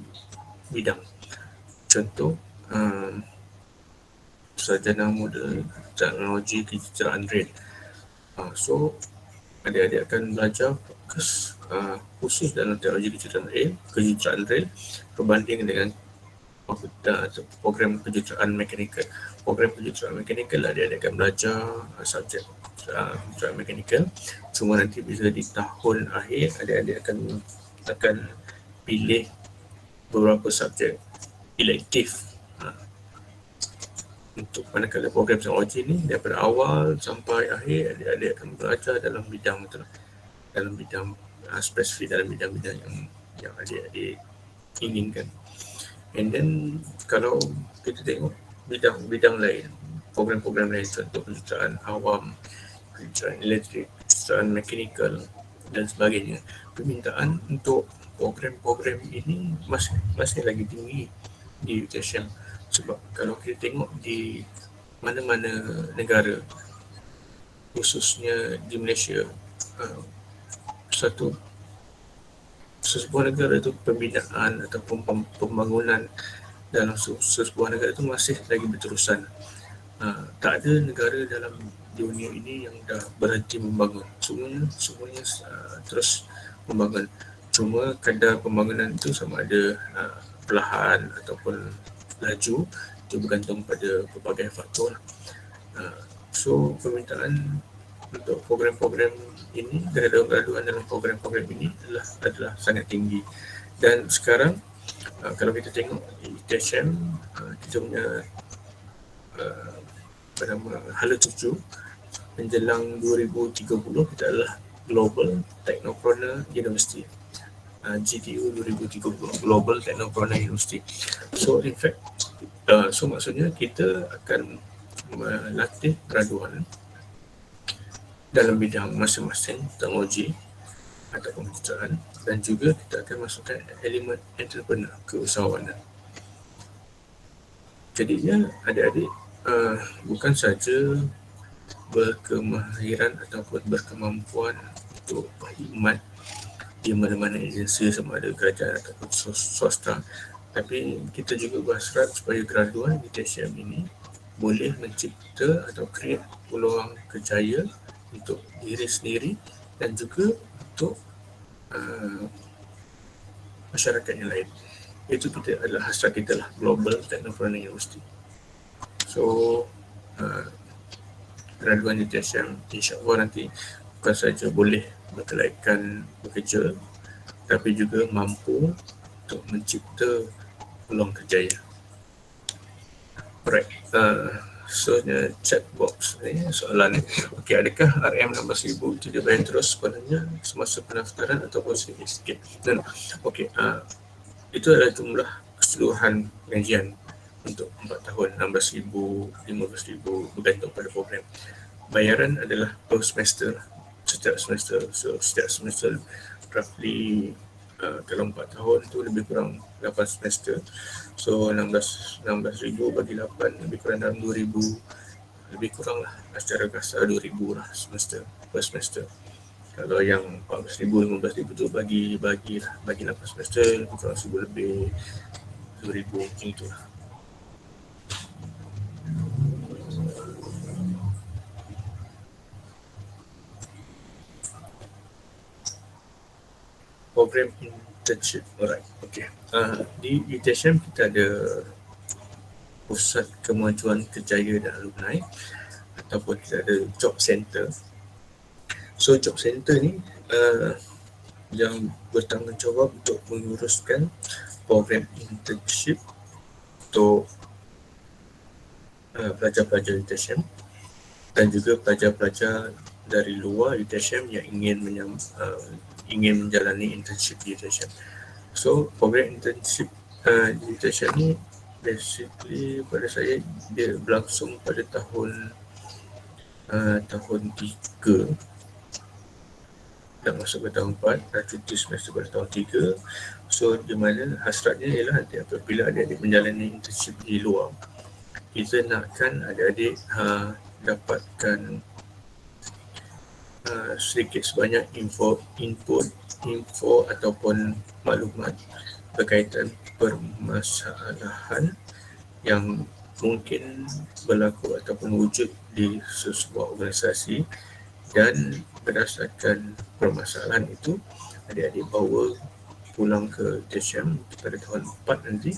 bidang. Contoh, sarjana muda teknologi kejuruteraan rail. So adik-adik akan belajar fokus khusus dalam teknologi kejuruteraan rail berbanding dengan program kejuruteraan mekanikal. Program kejuruteraan mekanikal adik-adik akan belajar subjek kejuruteraan mekanikal. Cuma nanti bila di tahun akhir adik-adik akan pilih beberapa subjek elektif untuk manakala program teknologi ni daripada awal sampai akhir adik-adik akan belajar dalam bidang tu, dalam bidang spesifik, dalam bidang-bidang yang adik-adik inginkan. And then kalau kita tengok bidang lain, program-program lain, contoh kejuruteraan awam, kejuruteraan elektrik, kejuruteraan mekanikal dan sebagainya, permintaan untuk program-program ini masih lagi tinggi di UTSM. Sebab kalau kita tengok di mana-mana negara, khususnya di Malaysia, sesebuah negara itu pembinaan ataupun pembangunan dalam sesebuah negara itu masih lagi berterusan. Tak ada negara dalam dunia ini yang dah berhenti membangun. Semuanya terus membangun. Cuma kadar pembangunan itu sama ada perlahan ataupun laju, itu bergantung pada pelbagai faktor. So permintaan untuk program-program ini, graduan dalam program-program ini adalah sangat tinggi. Dan sekarang kalau kita tengok UTSM, kita punya bernama Hala 7 menjelang 2030 kita adalah Global Technopreneur University, GTU 2030, Global Technopreneur University. So in fact, maksudnya kita akan melatih graduan dalam bidang masing-masing teknologi ataupun kejuruteraan, dan juga kita akan masukkan elemen entrepreneur, keusahawanan. Jadinya adik-adik bukan saja berkemahiran ataupun berkemampuan untuk berkhidmat di mana-mana agensi sama ada kerajaan ataupun swasta, tapi kita juga berhasrat supaya graduan di UTSM ini boleh mencipta atau create peluang kerjaya untuk diri sendiri dan juga untuk masyarakat yang lain. Itu kita adalah hasrat kita lah, Global Technopreneur University. So graduan di UTSM insya-Allah nanti bukan saja boleh berkelayakan bekerja, tapi juga mampu untuk mencipta peluang kerjaya. Alright, chat box ni soalan ni. Okey, adakah RM16,000 itu dibayar terus sebenarnya semasa pendaftaran ataupun sikit-sikit? Dan okey, itu adalah jumlah keseluruhan gajian untuk 4 tahun, 16,000, 15,000 bergantung pada program. Bayaran adalah per semester, setiap semester. So setiap semester roughly kalau 4 tahun tu lebih kurang 8 semester. So 16,000 bagi 8 lebih kurang dalam 2,000, lebih kurang lah secara kasar 2,000 lah semester, per semester. Kalau yang 14,000, 15,000 tu bagi 8 semester lebih kurang 1,000 lebih, 2,000 macam tu lah. Program internship, alright, okay. Di UTSM kita ada Pusat Kemajuan Kerjaya dan Alumni ataupun kita ada Job Center. So Job Center ni yang bertanggungjawab untuk menguruskan program internship untuk pelajar-pelajar UTSM dan juga pelajar-pelajar dari luar UTSM yang ingin menjalani internship di UTSM. So program internship di UTSM ni basically pada saya dia berlangsung pada tahun 3 dan masuk ke tahun 4, dah cuti semester pada tahun 3. So di mana hasratnya ialah nanti apabila adik-adik menjalani internship di luar, kita nakkan adik-adik dapatkan sedikit sebanyak info ataupun maklumat berkaitan permasalahan yang mungkin berlaku ataupun wujud di sesebuah organisasi, dan berdasarkan permasalahan itu adik-adik bawa pulang ke UTSM pada tahun 4 nanti.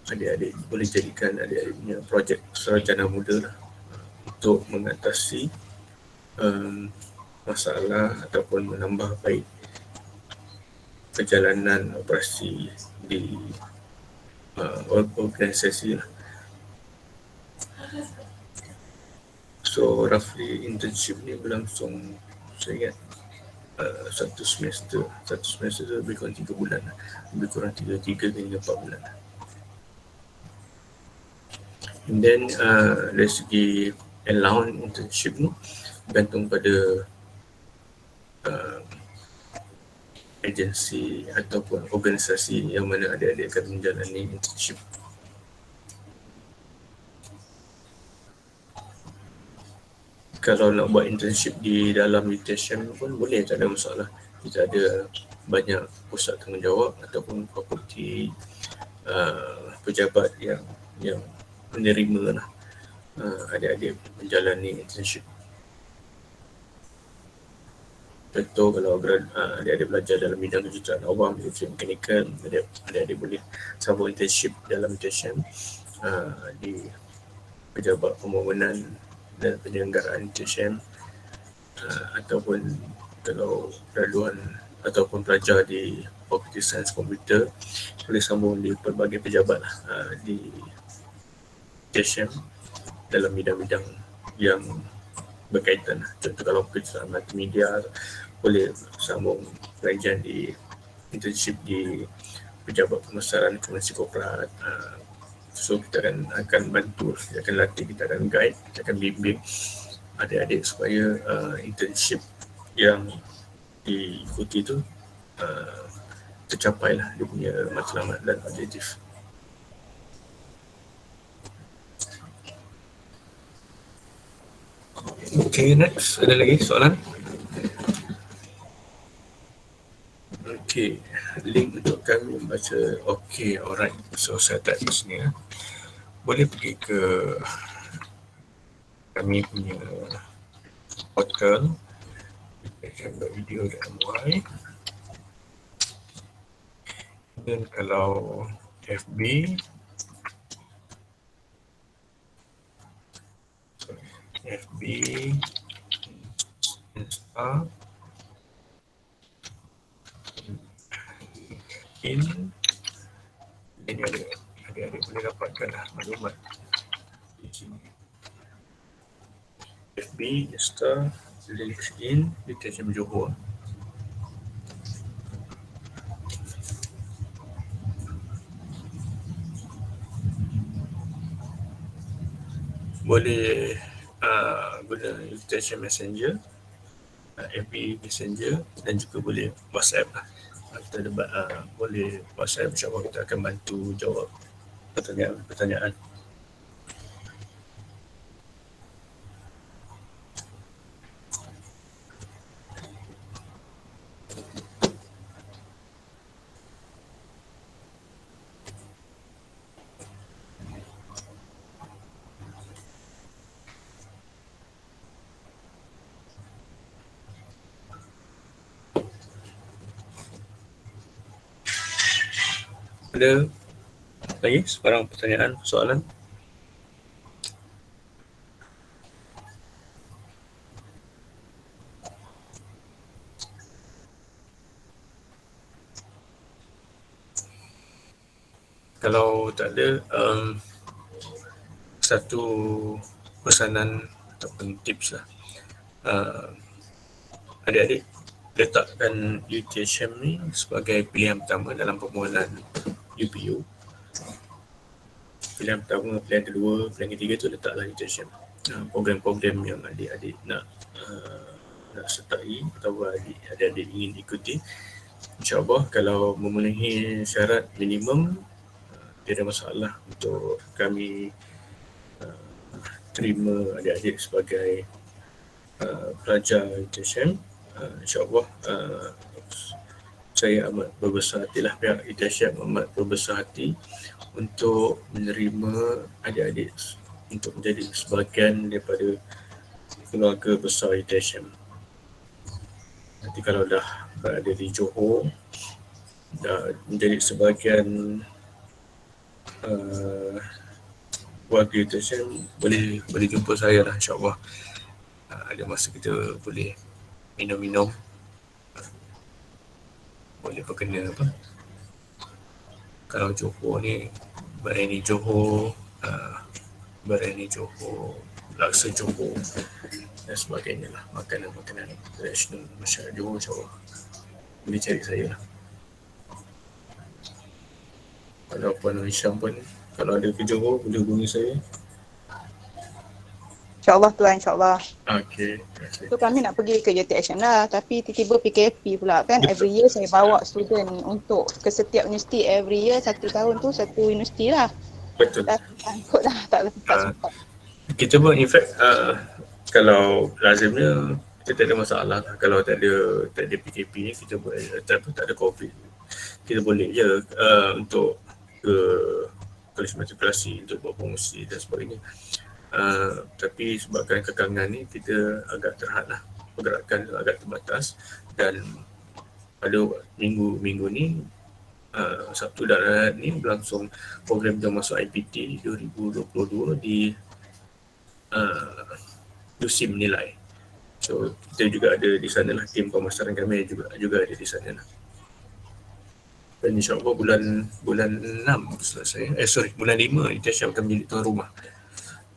adik-adik boleh jadikan adik-adik punya projek sarjana muda lah, untuk mengatasi masalah ataupun menambah baik perjalanan operasi di organisasi lah. So roughly internship ni berlangsung, saya ingat satu semester tu lebih kurang 3 bulan lah. Lebih kurang 3 hingga 4 bulan lah. And then dari segi allowance internship ni bergantung pada agensi ataupun organisasi yang mana adik-adik akan menjalani internship. Kalau nak buat internship di dalam UTSM pun boleh, tak ada masalah. Kita ada banyak pusat tanggungjawab ataupun fakulti pejabat yang menerima lah adik-adik menjalani internship. Contoh kalau adik-adik belajar dalam bidang kejuruteraan awam, elektrik mekanikal, adik-adik boleh sambung internship dalam UTSM di pejabat pembangunan dan penyelenggaraan UTSM, ataupun kalau graduan ataupun pelajar di Fakulti Sains Komputer boleh sambung di pelbagai pejabat di UTSM dalam bidang-bidang yang berkaitan. Contoh kalau kejuruteraan multimedia boleh sambung pengajian di internship di pejabat pemasaran komersi korporat. So kita akan bantu, kita akan latih, kita akan guide, kita akan bimbing adik-adik supaya internship yang diikuti tu tercapailah dia punya matlamat dan objektif. Okay, next. Ada lagi soalan? Okay, link untuk kami membaca. Okay, alright. So saya type di sini ya. Boleh pergi ke kami punya portal video.my, dan kalau FB, Insta, ini adik-adik boleh dapatkan maklumat di sini. FB, Insta, LinkedIn, UTSM Johor. Boleh guna UTSM Messenger, FB Messenger, dan juga boleh WhatsApp lah. Kita ada boleh WhatsApp, insyaAllah kita akan bantu jawab pertanyaan. Ada lagi sebarang pertanyaan, soalan? Kalau tak ada, satu pesanan ataupun tips lah. Adik-adik letakkan UTSM ni sebagai pilihan pertama dalam permohonan UPU. Pilihan pertama, pilihan kedua, pilihan ketiga tu letaklah UTSM. Program-program yang adik-adik nak sertai atau adik-adik ingin ikuti, InsyaAllah kalau memenuhi syarat minimum, tidak ada masalah untuk kami terima adik-adik sebagai pelajar UTSM. InsyaAllah saya amat berbesar hatilah, pihak UTSM amat berbesar hati untuk menerima adik-adik untuk menjadi sebahagian daripada keluarga besar UTSM. Nanti kalau dah berada di Johor, dah menjadi sebahagian warga UTSM boleh jumpa saya lah, insyaAllah. Ada masa kita boleh minum-minum, boleh berkena apa, kalau Johor ni Biryani Johor, Biryani Johor, laksa Johor dan sebagainya lah, makanan-makanan tradisional masyarakat Johor, insyaAllah boleh cari saya lah. Kalau Puan Hisham pun kalau ada ke Johor boleh hubungi saya. InsyaAllah Tuan, insyaAllah. Okey, terima kasih. So kami nak pergi ke UTSM lah, tapi tiba-tiba PKP pula kan. Every year saya bawa student untuk ke setiap universiti. Every year 1 tahun tu satu universiti lah. Betul. Dah takut dah, tak sempat. Kita pun in fact kalau lazimnya kita tak ada masalah lah. Kalau tak ada PKP ni, kita boleh, tak ada COVID, kita boleh je untuk ke kolej matrikulasi untuk buat promosi dan sebagainya. Tapi sebabkan kekangan ni kita agak terhad lah, pergerakan agak terbatas, dan pada minggu ni Sabtu dan Ahad ni berlangsung program jom masuk IPT 2022 di Dusim Nilai. So kita juga ada di sana lah, tim pemasaran kami juga ada di sana lah. Dan insyaAllah bulan 6 selesai, bulan 5 ITSM akan menjadi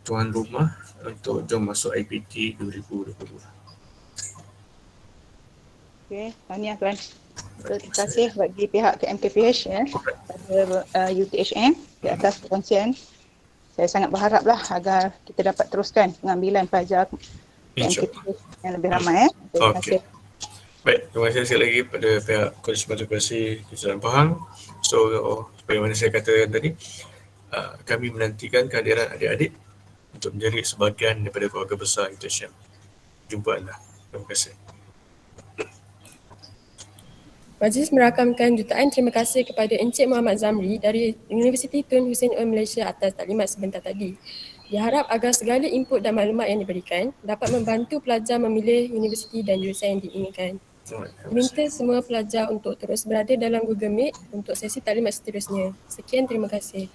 tuan rumah untuk jom masuk IPT 2022. Okey, tahniah Tuan. Terima kasih bagi pihak KMKPH pada UTHM di atas perkongsian. Saya sangat berharaplah agar kita dapat teruskan pengambilan pelajar KMKPH yang lebih ramai. Terima kasih. Baik, terima kasih sekali lagi pada pihak Kolej Matrikulasi Kejuruteraan Pahang. So, sebagaimana saya katakan tadi, kami menantikan kehadiran adik-adik untuk menjadi sebahagian daripada keluarga besar UTSM. Jumpa anda. Terima kasih. Majlis merakamkan jutaan terima kasih kepada Encik Muhammad Zamri dari Universiti Tun Hussein Oil Malaysia atas taklimat sebentar tadi. Diharap agar segala input dan maklumat yang diberikan dapat membantu pelajar memilih universiti dan jurusan yang diinginkan. Minta semua pelajar untuk terus berada dalam Google Meet untuk sesi taklimat seterusnya. Sekian, terima kasih.